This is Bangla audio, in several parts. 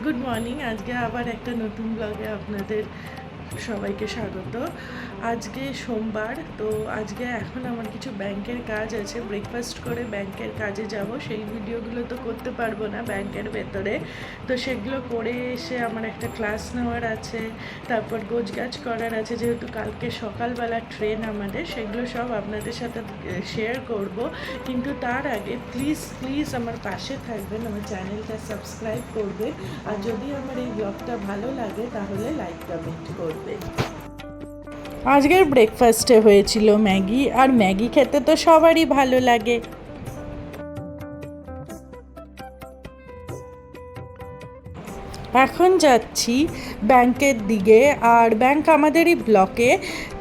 Good morning. আজকে আবার একটা নতুন ব্লগে আপনাদের সবাইকে স্বাগত। আজকে সোমবার, তো আজকে এখন আমার কিছু ব্যাংকের কাজ আছে। ব্রেকফাস্ট করে ব্যাংকের কাজে যাব, সেই ভিডিওগুলো তো করতে পারবো না ব্যাংকের ভেতরে, তো সেগুলো করে এসে আমার একটা ক্লাস নেওয়ার আছে, তারপর গোছগাছ করার আছে, যেহেতু কালকে সকালবেলা ট্রেন আমাদের, সেগুলো সব আপনাদের সাথে শেয়ার করব। কিন্তু তার আগে প্লিজ আমার পাশে থাকবেন, আমার চ্যানেলটা সাবস্ক্রাইব করবেন, আর যদি আমার এই ব্লগটা ভালো লাগে তাহলে লাইক কমেন্ট করবেন। আজকের ব্রেকফাস্টে হয়েছিল ম্যাগি, আর ম্যাগি খেতে তো সবারই ভালো লাগে। এখন যাচ্ছি ব্যাংকের দিকে, আর ব্যাংক আমাদেরই ব্লকে,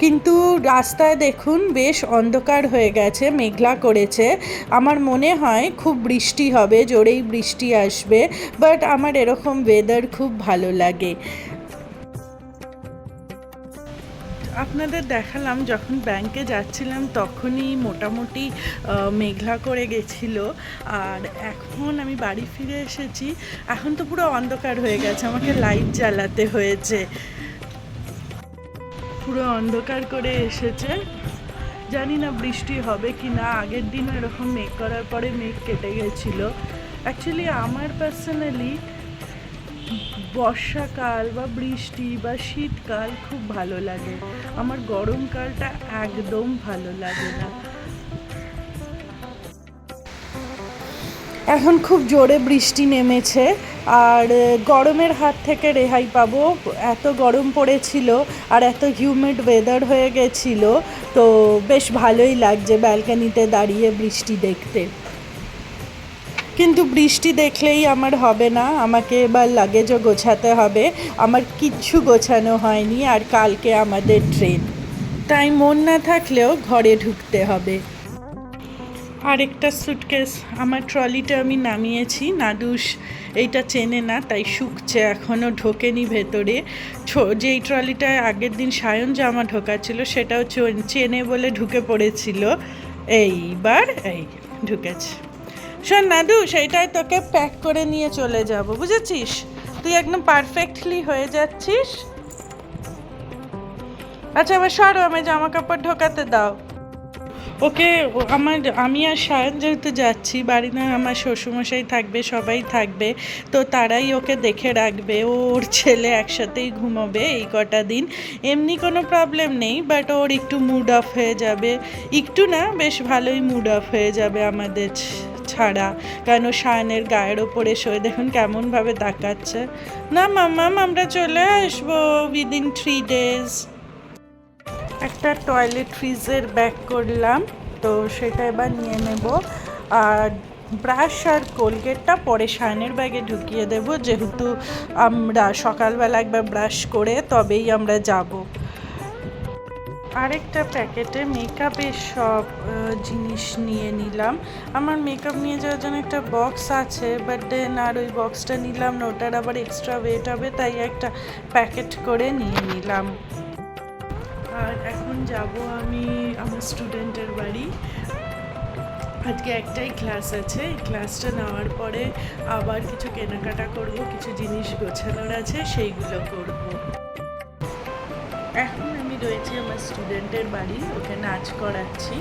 কিন্তু রাস্তায় দেখুন বেশ অন্ধকার হয়ে গেছে, মেঘলা করেছে। আমার মনে হয় খুব বৃষ্টি হবে, জোরেই বৃষ্টি আসবে, বাট আমার এরকম ওয়েদার খুব ভালো লাগে। আপনাদের দেখালাম যখন ব্যাংকে যাচ্ছিলাম তখনই মোটামুটি মেঘলা করে গেছিলো, আর এখন আমি বাড়ি ফিরে এসেছি, এখন তো পুরো অন্ধকার হয়ে গেছে, আমাকে লাইট জ্বালাতে হয়েছে। পুরো অন্ধকার করে এসেছে, জানি না বৃষ্টি হবে কি না। আগের দিনও এরকম মেঘ করার পরে মেঘ কেটে গেছিলো। অ্যাকচুয়ালি আমার পার্সোনালি বর্ষাকাল বা বৃষ্টি বা শীতকাল খুব ভালো লাগে, আমার গরমকালটা একদম ভালো লাগে না। এখন খুব জোরে বৃষ্টি নেমেছে, আর গরমের হাত থেকে রেহাই পাবো। এত গরম পড়েছিল আর এত হিউমিড ওয়েদার হয়ে গেছিল, তো বেশ ভালোই লাগছে ব্যালকানিতে দাঁড়িয়ে বৃষ্টি দেখতে। কিন্তু বৃষ্টি দেখলেই আমার হবে না, আমাকে এবার লাগেজও গোছাতে হবে। আমার কিচ্ছু গোছানো হয়নি, আর কালকে আমাদের ট্রেন, তাই মন না থাকলেও ঘরে ঢুকতে হবে। আরেকটা সুটকেস, আমার ট্রলিটা আমি নামিয়েছি, নাদুস এইটা চেনে না তাই শুকছে, এখনও ঢোকেনি ভেতরে। যেই ট্রলিটায় আগের দিন সায়ন জামা ঢোকাচ্ছিল সেটাও চেনে বলে ঢুকে পড়েছিল, এইবার এই ঢুকেছে। শোন নাদু, সেইটাই তোকে প্যাক করে নিয়ে চলে যাব, বুঝেছিস? তুই একদম পারফেক্টলি হয়ে যাচ্ছিস। আচ্ছা এবার সরো, আমি জামা কাপড় ঢোকাতে দাও ওকে। আমি আর সায়ন যেহেতু যাচ্ছি, বাড়ি না আমার শ্বশুরমশাই থাকবে, সবাই থাকবে, তো তারাই ওকে দেখে রাখবে। ওর ছেলে একসাথেই ঘুমোবে এই কটা দিন, এমনি কোনো প্রবলেম নেই, বাট ওর একটু মুড অফ হয়ে যাবে, একটু না বেশ ভালোই মুড অফ হয়ে যাবে আমাদের ছাড়া, কারণ ও সায়নের গায়ের ওপরে শোয়, দেখুন কেমনভাবে তাকাচ্ছে। না মাম্মাম, আমরা চলে আসবো উইদিন 3 days। একটা টয়লেট্রিজের ব্যাগ করলাম, তো সেটা এবার নিয়ে নেব, আর ব্রাশ আর কোলগেটটা পরে সায়নের ব্যাগে ঢুকিয়ে দেব, যেহেতু আমরা সকালবেলা একবার ব্রাশ করে তবেই আমরা যাব। আরেকটা প্যাকেটে মেকআপের সব জিনিস নিয়ে নিলাম। আমার মেকআপ নিয়ে যাওয়ার জন্য একটা বক্স আছে, বাট দেন আর ওই বক্সটা নিলাম না, ওটার আবার এক্সট্রা ওয়েট হবে, তাই একটা প্যাকেট করে নিয়ে নিলাম। আর এখন যাব আমি আমার স্টুডেন্টের বাড়ি। আজকে একটাই ক্লাস আছে, এই ক্লাসটা নেওয়ার পরে আবার কিছু কেনাকাটা করব, কিছু জিনিস গোছানোর আছে, সেইগুলো করব। এখন আমি রয়েছি আমার স্টুডেন্টের বাড়ি, ওকে নাচ করাচ্ছি,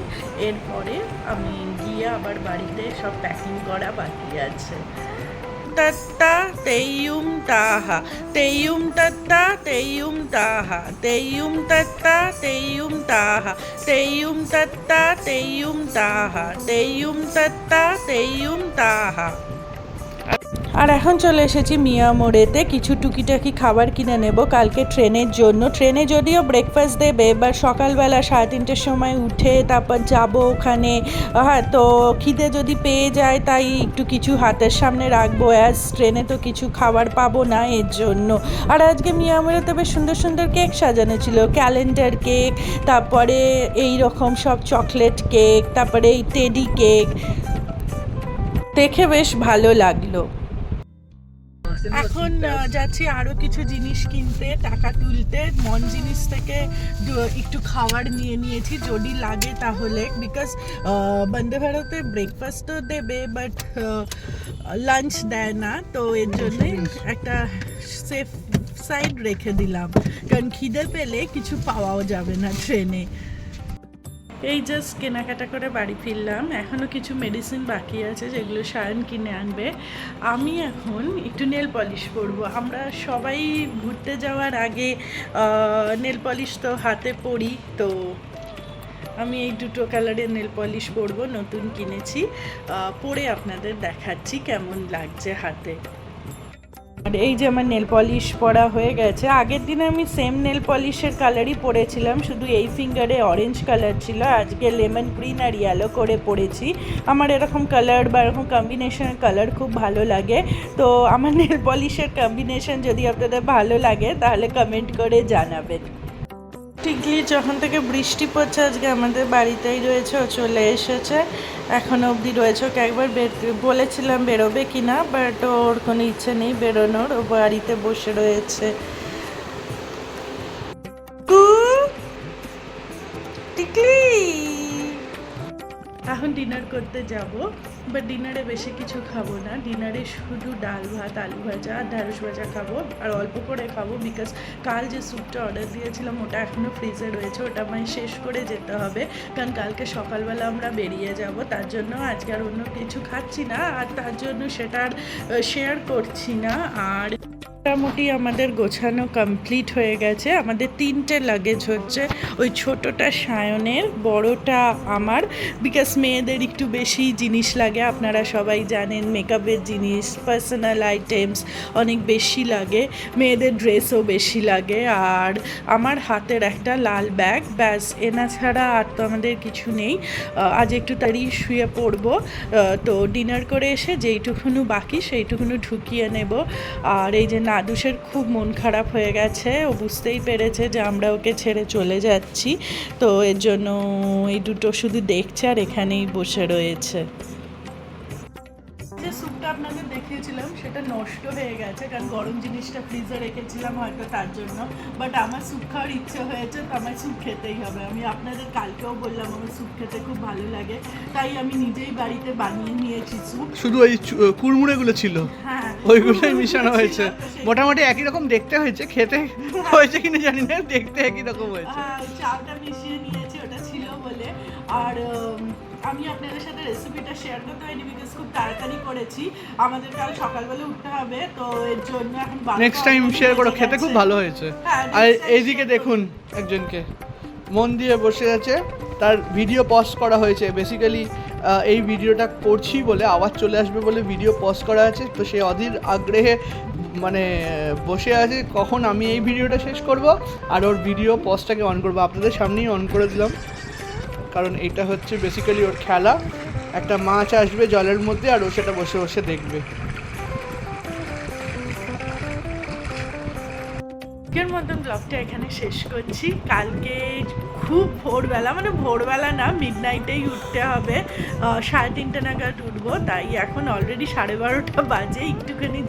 এরপরে আমি গিয়ে আবার বাড়িতে সব প্যাকিং করা বাকি আছে। তাত্তা তেয়ুম তাহা তেয়ুম তাত্তা তেয়ুম তাহা তেয়ুম তাত্তা তেয়ুম তাহা তেয়ুম তাত্তা তেয়ুম তাহা তেয়ুম তাত্তা তেয়ুম তাহা। আর এখন চলে এসেছি মিয়া মোড়েতে, কিছু টুকিটাকি খাবার কিনে নেব কালকে ট্রেনের জন্য। ট্রেনে যদিও ব্রেকফাস্ট দেবে, এবার সকালবেলা 3:30 সময় উঠে তারপর যাব ওখানে, হ্যাঁ, তো খিদে যদি পেয়ে যায় তাই একটু কিছু হাতের সামনে রাখবো, অ্যাজ ট্রেনে তো কিছু খাবার পাবো না এর জন্য। আর আজকে মিয়া মোড়েতে বেশ সুন্দর সুন্দর কেক সাজানো ছিল, ক্যালেন্ডার কেক, তারপরে এই রকম সব চকলেট কেক, তারপরে এই টেডি কেক, দেখে বেশ ভালো লাগলো। এখন যাচ্ছি আরও কিছু জিনিস কিনতে, টাকা তুলতে, মন জিনিস থেকে একটু খাবার নিয়ে নিয়েছি যদি লাগে তাহলে, বিকজ বন্দে ভারতে ব্রেকফাস্ট তো দেবে, বাট লাঞ্চ দেয় না, তো এর জন্যই একটা সেফ সাইড রেখে দিলাম, কারণ খিদে পেলে কিছু পাওয়াও যাবে না ট্রেনে। এই জাস্ট কেনাকাটা করে বাড়ি ফিরলাম, এখনও কিছু মেডিসিন বাকি আছে যেগুলো সায়ন কিনে আনবে। আমি এখন একটু নেল পলিশ করব। আমরা সবাই ঘুরতে যাওয়ার আগে নেল পলিশ তো হাতে পরি, তো আমি এই দুটো কালারের নেল পলিশ পরবো, নতুন কিনেছি, পরে আপনাদের দেখাচ্ছি কেমন লাগছে হাতে। আর এই যে আমার নেল পলিশ পরা হয়ে গেছে। আগের দিনে আমি সেম নেল পলিশের কালারই পরেছিলাম, শুধু এই ফিঙ্গারে অরেঞ্জ কালার ছিল, আজকে লেমন গ্রিন আর ইয়েলো করে পরেছি। আমার এরকম কালার বা এরকম কম্বিনেশনের কালার খুব ভালো লাগে, তো আমার নেল পলিশের কম্বিনেশন যদি আপনাদের ভালো লাগে তাহলে কমেন্ট করে জানাবেন। টিকলি যখন থেকে বৃষ্টি পড়ছে আজকে আমাদের বাড়িতেই রয়েছে, ও চলে এসেছে, এখনও অবধি রয়েছে। ওকে একবার বলেছিলাম বেরোবে কি না, বাট ওর কোনো ইচ্ছে নেই বেরোনোর, ও বাড়িতে বসে রয়েছে। টিকলি এখন ডিনার করতে যাব, বাট ডিনারে বেশি কিছু খাবো না, ডিনারে শুধু ডাল ভাত আলু ভাজা আর ঢ্যাঁড়স ভাজা খাবো, আর অল্প করে খাবো, বিকজ কাল যে স্যুপটা অর্ডার দিয়েছিলাম ওটা এখনও ফ্রিজে রয়েছে, ওটা আমায় শেষ করে যেতে হবে, কারণ কালকে সকালবেলা আমরা বেরিয়ে যাব, তার জন্য আজকে আর অন্য কিছু খাচ্ছি না, আর তার জন্য সেটা আর শেয়ার করছি না। আর মোটামুটি আমাদের গোছানো কমপ্লিট হয়ে গেছে। আমাদের 3টে লাগেজ হচ্ছে, ওই ছোটোটা সায়নের, বড়টা আমার, বিকজ মেয়েদের একটু বেশি জিনিস লাগে, আপনারা সবাই জানেন মেকআপের জিনিস, পার্সোনাল আইটেমস অনেক বেশি লাগে, মেয়েদের ড্রেসও বেশি লাগে। আর আমার হাতের একটা লাল ব্যাগ, ব্যাস, এনা ছাড়া আর তো আমাদের কিছু নেই। আজ একটু তাড়াতাড়ি শুয়ে পড়বো, তো ডিনার করে এসে যেইটুকুনো বাকি সেইটুকুনো ঢুকিয়ে নেব। আর এই যে নাদুসের খুব মন খারাপ হয়ে গেছে, ও বুঝতেই পেরেছে যে আমরা ওকে ছেড়ে চলে যাচ্ছি, তো এর জন্য এই দুটো শুধু দেখছে আর এখানেই বসে রয়েছে। যে স্যুপটা আপনাদের দেখিয়েছিলাম সেটা নষ্ট হয়ে গেছে, কারণ গরম জিনিসটা ফ্রিজে রেখেছিলাম হয়তো তার জন্য, বাট আমার স্যুপ খাওয়ার ইচ্ছে হয়েছে, তো আমার স্যুপ খেতেই হবে। আমি আপনাদের কালকেও বললাম আমার স্যুপ খেতে খুব ভালো লাগে, তাই আমি নিজেই বাড়িতে বানিয়ে নিয়েছি স্যুপ। শুধু ওই কুড়মুড়েগুলো ছিল, হ্যাঁ ওইগুলোই মিশানো হয়েছে, মোটামুটি একই রকম দেখতে হয়েছে, খেতে হয়েছে কিনা জানি না, দেখতে একই রকম হয়েছে। হ্যাঁ, চালটা মিশিয়ে নিয়েছি, ওটা ছিল বলে। আর আমি আপনাদের সাথে রেসিপিটা শেয়ার করতে হয়নি, বিকজ খুব তাড়াতাড়ি করেছি, আমাদের কাল সকালবেলা উঠতে হবে, তো এর জন্য এখন নেক্সট টাইম শেয়ার করো, খেতে খুব ভালো হয়েছে। আর এইদিকে দেখুন একজনকে মন দিয়ে বসে আছে, তার ভিডিও পজ করা হয়েছে, বেসিক্যালি এই ভিডিওটা করছি বলে আওয়াজ চলে আসবে বলে ভিডিও পজ করা আছে, তো সে অধীর আগ্রহে মানে বসে আছে কখন আমি এই ভিডিওটা শেষ করব আর ওর ভিডিও পজটাকে অন করবো। আপনাদের সামনেই অন করে দিলাম, কারণ এটা হচ্ছে বেসিক্যালি ওর খেলা, একটা মাছ আসবে জলের মধ্যে আর ও সেটা বসে বসে দেখবে। আজকের মতন ব্লগটা এখানে শেষ করছি। কালকে খুব ভোরবেলা, মানে ভোরবেলা না, মিডনাইটেই উঠতে হবে, 3:30 নাগাদ উঠবো, তাই এখন অলরেডি 12:30 বাজে, একটুখানি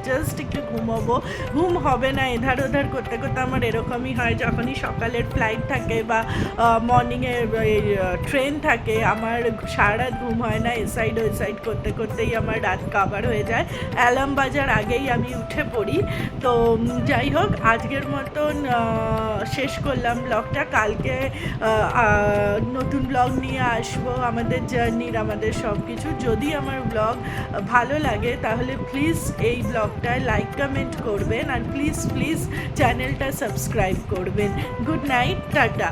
জাস্ট একটু ঘুমোবো, ঘুম হবে না, এধার ওধার করতে করতে আমার এরকমই হয়, যখনই সকালের ফ্লাইট থাকে বা মর্নিংয়ের ট্রেন থাকে, আমার সারা রাত ঘুম হয় না, এ সাইড ওই সাইড করতে করতেই আমার রাত কাভার হয়ে যায়, অ্যালার্ম বাজার আগেই আমি উঠে পড়ি। তো যাই হোক, আজকের মতন শেষ করলাম ব্লগটা, কালকে নতুন ব্লগ নিয়ে আসবো, আমাদের জার্নির, আমাদের সব কিছু। যদি আমার ব্লগ ভালো লাগে তাহলে প্লিজ এই ব্লগটায় লাইক কমেন্ট করবেন, আর প্লিজ চ্যানেলটা সাবস্ক্রাইব করবেন। Good night, tata.